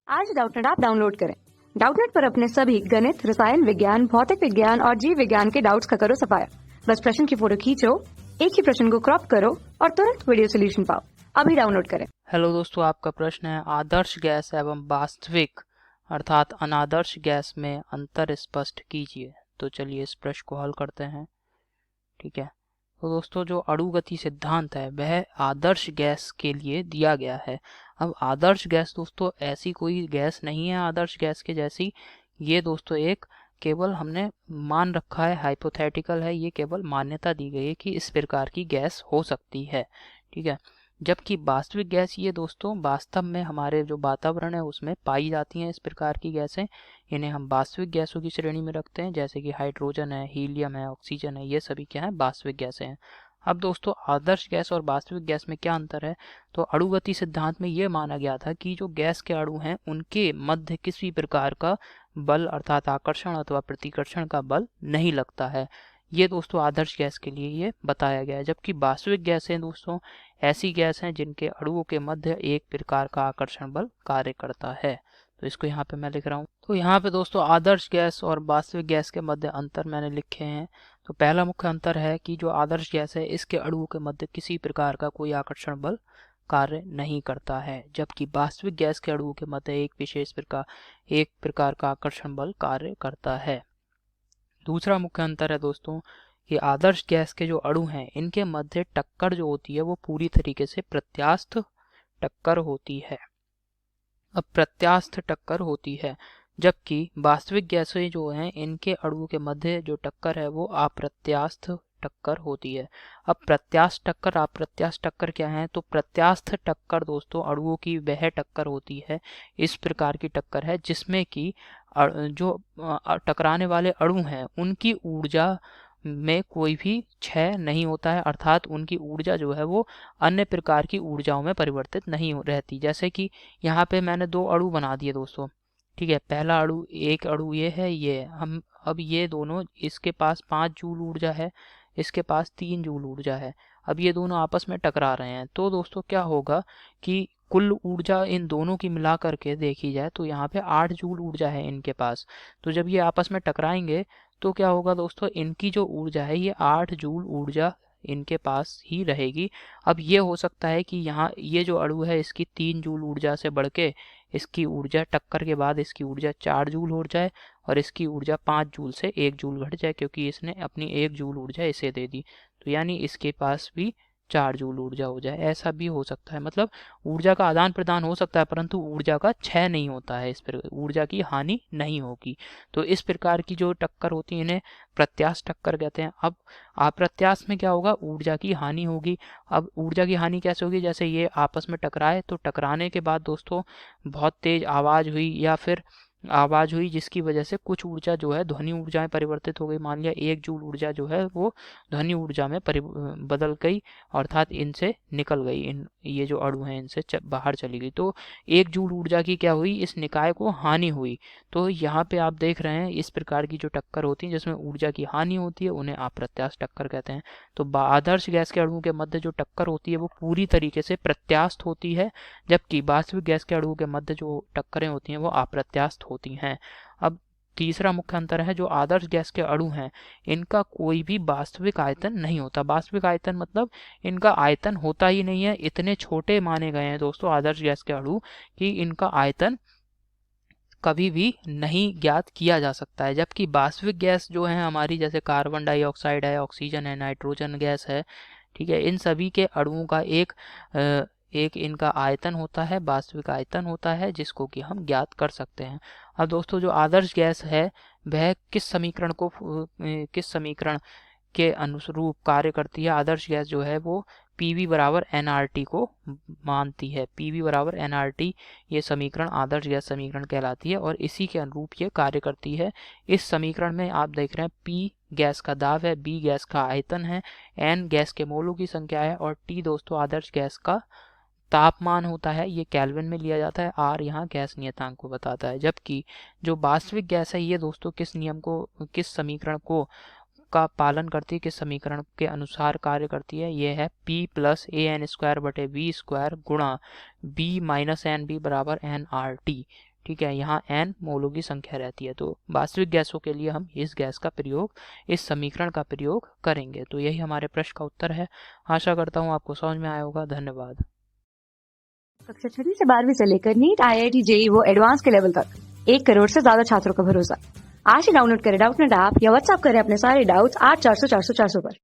आज Doubtnut app download करें। Doubtnut पर अपने सभी गणित, रसायन विज्ञान, भौतिक विज्ञान और जीव विज्ञान के डाउट्स का करो सफाया। बस प्रश्न की फोटो खींचो, एक ही प्रश्न को क्रॉप करो और तुरंत वीडियो सोल्यूशन पाओ। अभी डाउनलोड करें। हेलो दोस्तों, आपका प्रश्न है आदर्श गैस एवं वास्तविक अर्थात अनादर्श गैस में अंतर स्पष्ट कीजिए। तो चलिए इस प्रश्न को हल करते हैं। ठीक है, तो दोस्तों जो अणुगति सिद्धांत है वह आदर्श गैस के लिए दिया गया है। अब आदर्श गैस दोस्तों ऐसी कोई गैस नहीं है आदर्श गैस के जैसी। ये दोस्तों एक केवल हमने मान रखा है, हाइपोथेटिकल है, ये केवल मान्यता दी गई है कि इस प्रकार की गैस हो सकती है। ठीक है, जबकि वास्तविक गैस ये दोस्तों वास्तव में हमारे जो वातावरण है उसमें पाई जाती हैं। इस प्रकार की गैसें, इन्हें हम वास्तविक गैसों की श्रेणी में रखते हैं, जैसे कि हाइड्रोजन है, हीलियम है, ऑक्सीजन है, ये सभी क्या है, वास्तविक गैसें हैं। अब दोस्तों आदर्श गैस और वास्तविक गैस में क्या अंतर है? तो अणुगति सिद्धांत में ये माना गया था कि जो गैस के अणु हैं उनके मध्य किसी प्रकार का बल अर्थात आकर्षण अथवा प्रतिकर्षण का बल नहीं लगता है। ये दोस्तों आदर्श गैस के लिए ये बताया गया है। जबकि वास्तविक गैसें दोस्तों ऐसी गैस हैं जिनके अणुओं के मध्य एक प्रकार का आकर्षण बल कार्य करता है। तो इसको यहाँ पे मैं लिख रहा हूँ। तो यहाँ पे दोस्तों आदर्श गैस और वास्तविक गैस के मध्य अंतर मैंने लिखे हैं। तो पहला मुख्य अंतर है कि जो आदर्श गैस है इसके अणुओं के मध्य किसी प्रकार का कोई आकर्षण बल कार्य नहीं करता है, जबकि वास्तविक गैस के अणुओं के मध्य एक प्रकार का आकर्षण बल कार्य करता है। दूसरा मुख्य अंतर है दोस्तों कि आदर्श गैस के जो अणु हैं इनके मध्य टक्कर जो होती है वो पूरी तरीके से प्रत्यास्थ टक्कर होती है। अब प्रत्यास्थ टक्कर होती है, जबकि वास्तविक गैसें जो हैं इनके अणुओं के मध्य जो टक्कर है वो अप्रत्यास्थ टक्कर होती है। अब प्रत्यास्थ टक्कर अप्रत्यास्थ टक्कर क्या है? तो प्रत्यास्थ टक्कर दोस्तों अणुओं की वह टक्कर होती है, इस प्रकार की टक्कर है जिसमें कि जो टकराने वाले अणु हैं उनकी ऊर्जा में कोई भी क्षय नहीं होता है, अर्थात उनकी ऊर्जा जो है वो अन्य प्रकार की ऊर्जाओं में परिवर्तित नहीं रहती। जैसे कि यहाँ पे मैंने दो अणु बना दिए दोस्तों। ठीक है, पहला अणु, एक अणु ये है, ये हम अब ये दोनों, इसके पास 5 जूल ऊर्जा है, इसके पास 3 जूल ऊर्जा है। अब ये दोनों आपस में टकरा रहे हैं तो दोस्तों क्या होगा कि कुल ऊर्जा इन दोनों की मिला करके देखी जाए तो यहाँ पे 8 जूल ऊर्जा है इनके पास। तो जब ये आपस में टकराएंगे तो क्या होगा दोस्तों, इनकी जो ऊर्जा है ये 8 जूल ऊर्जा इनके पास ही रहेगी। अब ये हो सकता है कि यहाँ ये जो अणु है इसकी 3 जूल ऊर्जा से बढ़ के इसकी ऊर्जा टक्कर के बाद इसकी ऊर्जा 4 जूल हो जाए और इसकी ऊर्जा 5 जूल से 1 जूल घट जाए, क्योंकि इसने अपनी 1 जूल ऊर्जा इसे दे दी। तो यानी इसके पास भी 4 जूल ऊर्जा हो जाए, ऐसा भी हो सकता है। मतलब ऊर्जा का आदान प्रदान हो सकता है परंतु ऊर्जा का क्षय नहीं होता है, इस पर ऊर्जा की हानि नहीं होगी। तो इस प्रकार की जो टक्कर होती है इन्हें प्रत्यास्थ टक्कर कहते हैं। अब अप्रत्यास्थ में क्या होगा, ऊर्जा की हानि होगी। अब ऊर्जा की हानि कैसे होगी? जैसे ये आपस में टकराए तो टकराने के बाद दोस्तों बहुत तेज आवाज हुई जिसकी वजह से कुछ ऊर्जा जो है ध्वनि ऊर्जा में परिवर्तित हो गई। मान लिया 1 जूल ऊर्जा जो है वो ध्वनि ऊर्जा में बदल गई, अर्थात इनसे निकल गई, ये जो अणु हैं इनसे बाहर चली गई। तो 1 जूल ऊर्जा की क्या हुई, इस निकाय को हानि हुई। तो यहाँ पे आप देख रहे हैं इस प्रकार की जो टक्कर होती है जिसमें ऊर्जा की हानि होती है उन्हें अप्रत्यास्थ टक्कर कहते हैं। तो आदर्श गैस के अणुओं के मध्य जो टक्कर होती है वो पूरी तरीके से प्रत्यास्थ होती है, जबकि वास्तविक गैस के अणुओं के मध्य जो टक्करें होती हैं वो अप्रत्यास्थ होती हैं। अब तीसरा मुख्य अंतर है जो आदर्श गैस के अणु हैं इनका कोई भी वास्तविक आयतन नहीं होता। वास्तविक आयतन मतलब इनका आयतन होता ही नहीं है, इतने छोटे माने गए हैं दोस्तों आदर्श गैस के अणु कि इनका आयतन कभी भी नहीं ज्ञात किया जा सकता है। जबकि वास्तविक गैस जो है हमारी, जैसे कार्बन डाइऑक्साइड है, ऑक्सीजन है, नाइट्रोजन गैस है, ठीक है, इन सभी के अणुओं का एक इनका आयतन होता है, वास्तविक आयतन होता है, जिसको कि हम ज्ञात कर सकते हैं। अब दोस्तों जो आदर्श गैस है वह किस समीकरण के अनुरूप कार्य करती है? आदर्श गैस जो है वो PV बराबर nRT को मानती है। PV बराबर nRT ये समीकरण आदर्श गैस समीकरण कहलाती है और इसी के अनुरूप ये कार्य करती है। इस समीकरण में आप देख रहे हैं P गैस का दाब है, B गैस का आयतन है, N गैस के मोलों की संख्या है और T दोस्तों आदर्श गैस का तापमान होता है, ये केल्विन में लिया जाता है। R यहाँ गैस नियतांक को बताता है। जबकि जो वास्तविक गैस है ये दोस्तों किस समीकरण को का पालन करती है, किस समीकरण के अनुसार कार्य करती है? ये है P प्लस AN स्क्वायर बटे V स्क्वायर गुणा B माइनस NB बराबर nRT। ठीक है, यहाँ n मोलों की संख्या रहती है, तो वास्तविक गैसों के लिए हम इस गैस का प्रयोग, इस समीकरण का प्रयोग करेंगे। तो यही हमारे प्रश्न का उत्तर है। आशा करता हूँ आपको समझ में आया होगा। धन्यवाद। कक्षा 6 से 12वीं से लेकर नीट, IIT, JEE वो एडवांस के लेवल तक 1 करोड़ से ज्यादा छात्रों का भरोसा। आज ही डाउनलोड करें डाउटनेट ऐप या व्हाट्सएप करें अपने सारे डाउट्स 8400 400 400 पर।